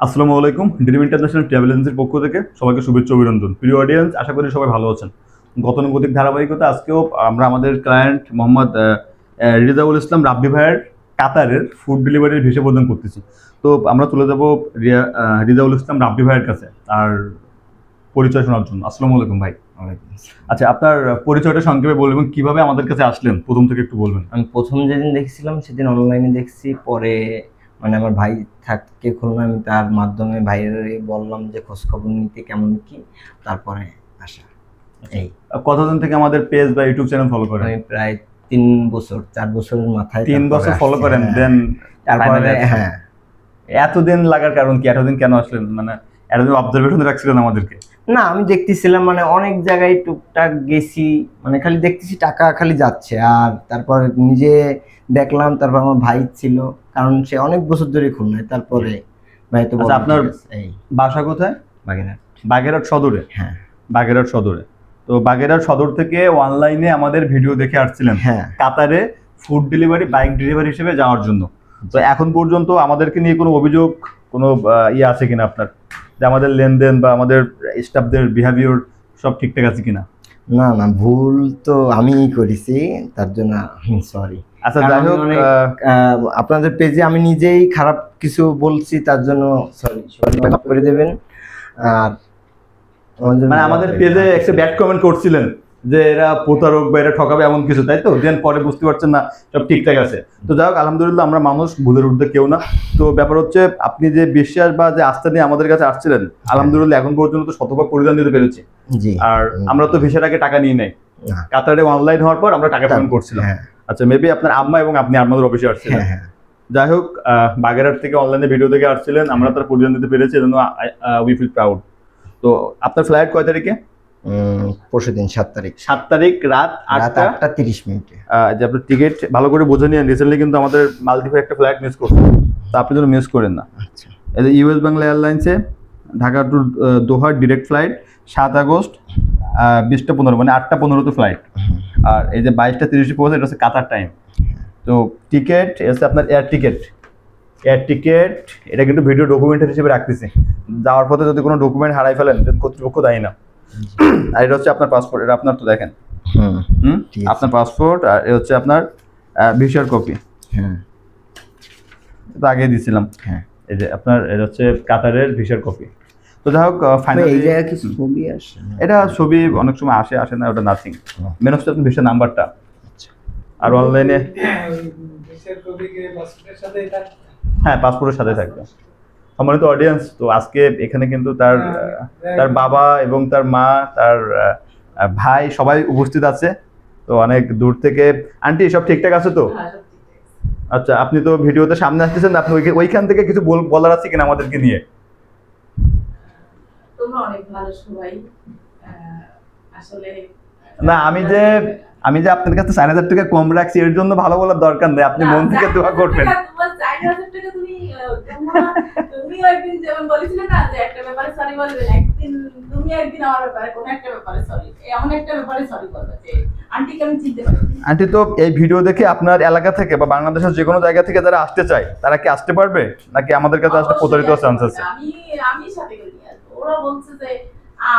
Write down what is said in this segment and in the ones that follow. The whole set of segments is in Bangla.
আসসালামু আলাইকুম। ড্রিম ইন্টারন্যাশনাল ট্রাভেল এজেন্সির পক্ষ থেকে সবাইকে শুভেচ্ছা অভিনন্দন। প্রিয় অডিয়েন্স, আশা করি সবাই ভালো আছেন। গতানুগতিক ধারাবাহিকতা আজকেও আমরা আমাদের ক্লায়েন্ট মোহাম্মদ রিজাউল ইসলাম রাব্বি ভাইয়ের কাতারের ফুড ডেলিভারির ভিসা প্রদান করতেছি। তো আমরা চলে যাব রিজাউল ইসলাম রাব্বি ভাইয়ের কাছে আর পরিচয় শোনার জন্য। আসসালামু আলাইকুম ভাই। আচ্ছা, আপনার পরিচয়টা সংক্ষেপে বলবেন, কিভাবে আমাদের কাছে আসলেন প্রথম থেকে একটু বলবেন। আমি প্রথম যেদিন দেখছিলাম সেদিন অনলাইনে দেখছি, পরে মানে আমার ভাই থাকে খুলনা, আমি তার মাধ্যমে ভাইয়ের বললাম যে খোঁজ খবর নিতে কেমন কি, তারপরে আসা। এই কতদিন থেকে আমাদের পেজ বা ইউটিউব চ্যানেল ফলো করেন? আমি প্রায় 4 বছরের মাথায় 3 বছর ফলো করেন। দেন তারপরে হ্যাঁ, এতদিন লাগার কারণ কি? এতদিন কেন আসলেন? মানে এতদিন অবজারভেশনে রাখছিলেন আমাদেরকে? না আমি দেখতেছিলাম মানে অনেক জায়গায় টুকটাক গেছি, মানে খালি দেখতেছি টাকা খালি যাচ্ছে, আর তারপর নিজে দেখলাম, তারপর আমার ভাই ছিল, কারণ সে অনেক বছর ধরে খুলনায়। তারপরে ভাই তো আচ্ছা, আপনার এই বাসা কোথায়? বাগেরহাট। বাগেরহাট সদরে? হ্যাঁ, বাগেরহাট সদরে। তো বাগেরহাট সদর থেকে অনলাইনে আমাদের ভিডিও দেখে আসছিলেন হ্যাঁ, কাতারে ফুড ডেলিভারি, বাইক ডেলিভারি হিসেবে যাওয়ার জন্য। তো এখন পর্যন্ত আমাদেরকে নিয়ে কোনো অভিযোগ, কোনো ইয়ে আছে কিনা আপনার, যে আমাদের লেনদেন বা আমাদের স্টাফদের বিহেভিয়ার সব ঠিকঠাক আছে কিনা? না না, ভুল তো আমিই করেছি, তার জন্য আমি সরি। আচ্ছা, যাই হোক, আপনাদের পেজে আমি নিজেই খারাপ কিছু বলছি, তার জন্য সরি, মাফ করে দেবেন। আর মানে আমাদের পেজে একটা ব্যাড কমেন্ট করছিলেন যে এরা প্রতারক বা এরা ঠকাবে এমন কিছু, তাই তো? দেন পরে বুঝতে পারছেন না সব ঠিকঠাক আছে। তো যাই হোক, আলহামদুলিল্লাহ, আমরা মানুষ, ভুলের ঊর্ধ্বে কেউ না। তো ব্যাপার হচ্ছে, আপনি যে বিশ্বাস বা যে আস্থা নিয়ে আমাদের কাছে আসছিলেন, আলহামদুলিল্লাহ এখন পর্যন্ত তো শতভাগ পরিধান দিতে পেরেছি। আর আমরা তো ভিসার আগে টাকা নিয়ে নেই, কাতারে অনলাইন হওয়ার পর আমরা টাকা পেমেন্ট করছিলাম। আচ্ছা, মেবি আপনার আম্মা এবং আপনি আমাদের অফিসে আসছিলেন। যাই হোক, বাগেরহাট থেকে অনলাইনে ভিডিও দেখে আসছিলেন, আমরা তার পরিধান দিতে পেরেছি, এজন্য উই ফিল প্রাউড। তো আপনার ফ্লাইট কয় তারিখে? পরশুদিন 7 তারিখ। 7 তারিখ রাত 8:30। যে আপনার টিকিট ভালো করে বুঝে নিন। রিসেন্টলি কিন্তু আমাদের মালদ্বীপের একটা ফ্লাইট মিস করছে, তো আপনি যেন মিস করেন না। আচ্ছা, এই যে ইউএস বাংলা এয়ারলাইন্সে ঢাকা টু দোহার ডিরেক্ট ফ্লাইট 7 আগস্ট 20:15, মানে 8:15 ফ্লাইট। আর এই যে 22:30 পৌঁছে, এটা হচ্ছে কাতার টাইম। তো টিকিট এসে আপনার এয়ার টিকিট, এটা কিন্তু ভিডিও ডকুমেন্টারি হিসেবে রাখতেছি। যাওয়ার পথে যদি কোনো ডকুমেন্ট হারাই ফেলেন, কর্তৃপক্ষ দায়ী না। আর এটা হচ্ছে আপনার পাসপোর্ট, এটা আপনার তো দেখেন, আপনার পাসপোর্ট। আর এটা হচ্ছে আপনার ভিসার কপি, এটা আগে দিয়েছিলাম। এই যে আপনার, এটা হচ্ছে কাতারের ভিসার কপি। তো যাই হোক, ফাইনালি এই জায়গায় কিছু ছবি আসে, এটা ছবি অনেক সময় আসে না, ওটা নাথিং। মেন হচ্ছে আপনার ভিসার নাম্বারটা। আর অনলাইনে হ্যাঁ, পাসপোর্টের সাথে থাকবে। সম্মানিত অডিয়েন্স, তো আজকে এখানে কিন্তু তার বাবা এবং তার মা, তার ভাই সবাই উপস্থিত আছে। তো অনেক দূর থেকে। আন্টি, সব ঠিকঠাক আছে তো? আচ্ছা, আপনি তো ভিডিওতে সামনে আসতেছেন, আপনি ওইখান থেকে কিছু বলার আছে কিনা আমাদেরকে নিয়ে? তোমরা অনেক ভালো সবাই। আসলে না, আমি যে আপনার কাছে 4,000 টাকা কম রাখছি, এর জন্য ভালো বলার দরকার নেই, আপনি মন থেকে দোয়া করবেন। তুমিও একদিন যেমন বলেছিলে না যে একটা ব্যাপারে সরি বলবেন, তুমি একদিন আমার ব্যাপারে কোন একটা ব্যাপারে সরি, এমন একটা ব্যাপারে সরি বলবে যে আন্টিকে আমি চিনতে পারি। আন্টি, তো এই ভিডিও দেখে আপনার এলাকা থেকে বা বাংলাদেশের যে কোনো জায়গা থেকে যারা আসতে চায়, তারা কি আসতে পারবে, নাকি আমাদের কাছে আসতে প্রতারিত চান্স আছে? আমি সাথে করে নিয়ে আসবো। ওরা বলছে যে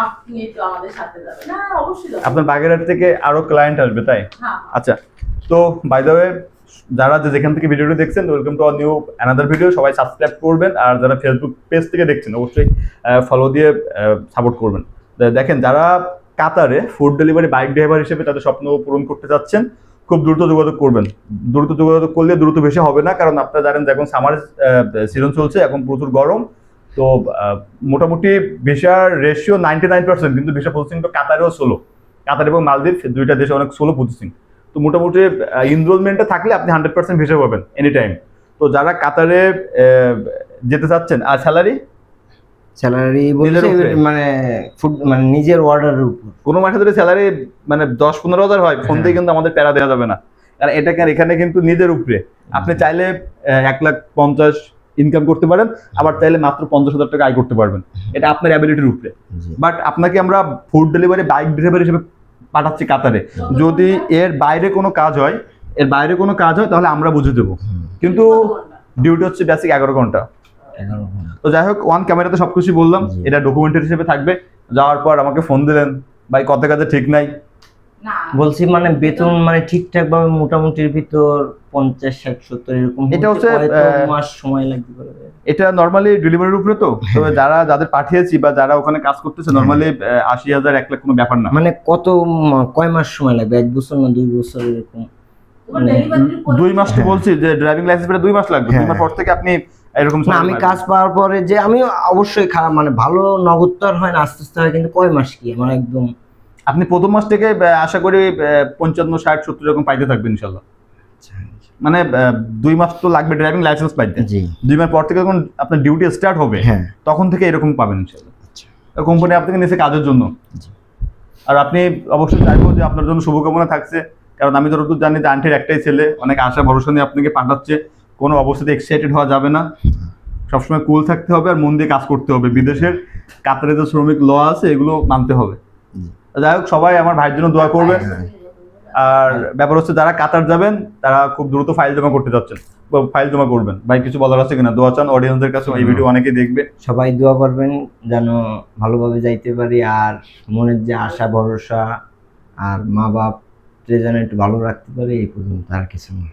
আপনি তো আমাদের সাথে যাবেন। না, অবশ্যই আপনার বাগেরহাট থেকে আরো ক্লায়েন্ট আসবে, তাই? আচ্ছা, তো বাই দ্য ওয়ে, যারা যেখান থেকে ভিডিওটি দেখছেন, welcome to our new another video. সবাই সাবস্ক্রাইব করবেন, আর যারা ফেসবুক পেজ থেকে দেখছেন অবশ্যই ফলো দিয়ে সাপোর্ট করবেন। দেখেন, যারা কাতারে ফুড ডেলিভারি বাইক ড্রাইভার হিসেবে তাদের স্বপ্ন পূরণ করতে যাচ্ছেন, খুব দ্রুত যোগাযোগ করবেন। দ্রুত যোগাযোগ করলে দ্রুত বেশি হবে না, কারণ আপনারা জানেন এখন সামার সিজন চলছে, এখন প্রচুর গরম। তো মোটামুটি ভিসার রেশিও 99%, কিন্তু ভিসা প্রসেসিং তো কাতারেও স্লো। কাতার এবং মালদ্বীপ দুইটা দেশে অনেক স্লো প্রসেসিং। তো মোটামুটি ইনরোলমেন্টে থাকলে আপনি 100% ভিসা পাবেন এনি টাইম। তো যারা কাতারে যেতে চাচ্ছেন, আর স্যালারি বলতে মানে ফুড মানে নিজের অর্ডারের উপর, কোনো মাসে যদি স্যালারি মানে 10-15 হাজার হয়, ফোন দিয়ে কিন্তু আমাদের প্যারা দেওয়া যাবে না। আর এখানে কিন্তু নিজের উপরে আপনি চাইলে 1,50,000 ইনকাম করতে পারেন, আবার চাইলে মাত্র 50,000 টাকা আয় করতে পারবেন। এটা আপনার অ্যাবিলিটির উপরে। বাট আপনাকে আমরা ফুড ডেলিভারি বাইক ড্রাইভার হিসেবে পাঠাচ্ছি কাতারে। যদি এর বাইরে কোনো কাজ হয়, তাহলে আমরা বুঝে দেবো। কিন্তু ডিউটি হচ্ছে বেসিক 11 ঘন্টা। 11 ঘন্টা। তো যাই হোক, ওয়ান ক্যামেরাতে সবকিছু বললাম, জি। এটা ডকুমেন্টারি হিসেবে থাকবে। যাওয়ার পর আমাকে ফোন দিলেন, ভাই কত কাজে ঠিক নাই। না বলছি মানে বেতন মানে ঠিকঠাক ভাবে মোটামুটির ভিতর 50, 60, 70 এরকম এটা হচ্ছে, হয়তো মাস সময় লাগতে পারে। এটা নর্মালি ডেলিভারির উপরে তো, তবে যাদের পাঠিয়েছি বা যারা ওখানে কাজ করতেছে নর্মালি 80,000 1 লাখ কোনো ব্যাপার না। মানে কয় মাস সময় লাগবে, 1 বছর না 2 বছর এরকম? তোমার ডেলিভারির উপর 2 মাস তো বলছি যে ড্রাইভিং লাইসেন্স পেতে 2 মাস লাগবে, 2 মাস হ্যাঁ। পর থেকে আপনি এরকম না আমি কাজ পাওয়ার পরে যে আমি অবশ্যই খারাপ মানে ভালো নগদ তো আর হয় না, আস্তে আস্তে হয়, কিন্তু কয় মাস কি আমার একদম আপনি প্রথম মাস থেকে আশা করি 55, 60, 70 এরকম পাইতে থাকবেন ইনশাল্লাহ। মানে 2 মাস তো লাগবে ড্রাইভিং লাইসেন্স পাইতে। জি 2 মাস পর থেকে যখন আপনার ডিউটি স্টার্ট হবে হ্যাঁ তখন থেকে এরকম পাবেন ইনশাল্লাহ। আচ্ছা কোম্পানি আপনাকে নিয়েছে কাজের জন্য। জি। আর আপনি অবশ্যই চাইবো যে আপনার জন্য শুভকামনা থাকছে, কারণ আমি যতদূর জানি যে আন্টির একটাই ছেলে, অনেক আশা ভরসা নিয়ে আপনাকে পাঠাচ্ছে। কোনো অবস্থাতে এক্সাইটেড হওয়া যাবে না, সবসময় কুল থাকতে হবে আর মন দিয়ে কাজ করতে হবে। বিদেশের কাতারে যে শ্রমিক ল আছে এগুলো মানতে হবে। জি। যাই হোক, সবাই আমার ভাইয়ের জন্য দোয়া করবেন। আর ব্যাপার হচ্ছে যারা কাতার যাবেন তারা খুব দ্রুত ফাইল জমা করতে যাচ্ছেন, ফাইল জমা করবেন। ভাই কিছু বলার আছে কিনা? দোয়া চান অডিয়েন্সদের কাছে, এই ভিডিও অনেকেই দেখবে। সবাই দোয়া করবেন যেন ভালোভাবে যাইতে পারি, আর মনের যে আশা ভরসা আর মা বাপ যেন একটু ভালো রাখতে পারি, এই পর্যন্ত আর কিছু না।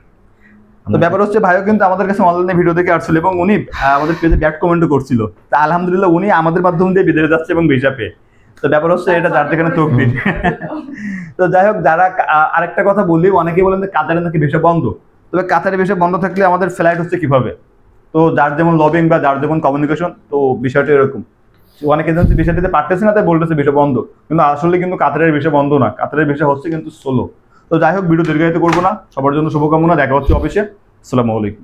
তো ব্যাপার হচ্ছে ভাইও কিন্তু আমাদের কাছে অনলাইনে ভিডিও দেখে আসছিল এবং উনি আমাদের পেজে ব্যাড কমেন্টও করছিল। তা আলহামদুলিল্লাহ উনি আমাদের মাধ্যম দিয়ে বিদেশে যাচ্ছে এবং ভিসা পেয়ে। তো ব্যাপার হচ্ছে এটা যার যেখানে তকদির। তো যাই হোক, যারা আরেকটা কথা বলি, অনেকেই বলেন যে কাতারে নাকি ভিসা বন্ধ। তবে কাতারে ভিসা বন্ধ থাকলে আমাদের ফ্লাইট হচ্ছে কিভাবে? তো যার যেমন লবিং বা যার যেমন কমিউনিকেশন, তো বিষয়টা এরকম। অনেক এজেন্সি ভিসা দিতে পারতেছে না, তাই বলতেছে ভিসা বন্ধ, কিন্তু আসলে কিন্তু কাতারের ভিসা বন্ধ না, কাতারের ভিসা হচ্ছে কিন্তু সোলো। তো যাই হোক, ভিডিও দীর্ঘায়িত করবো না, সবার জন্য শুভকামনা, দেখা হচ্ছে অফিসে। আসসালামু আলাইকুম।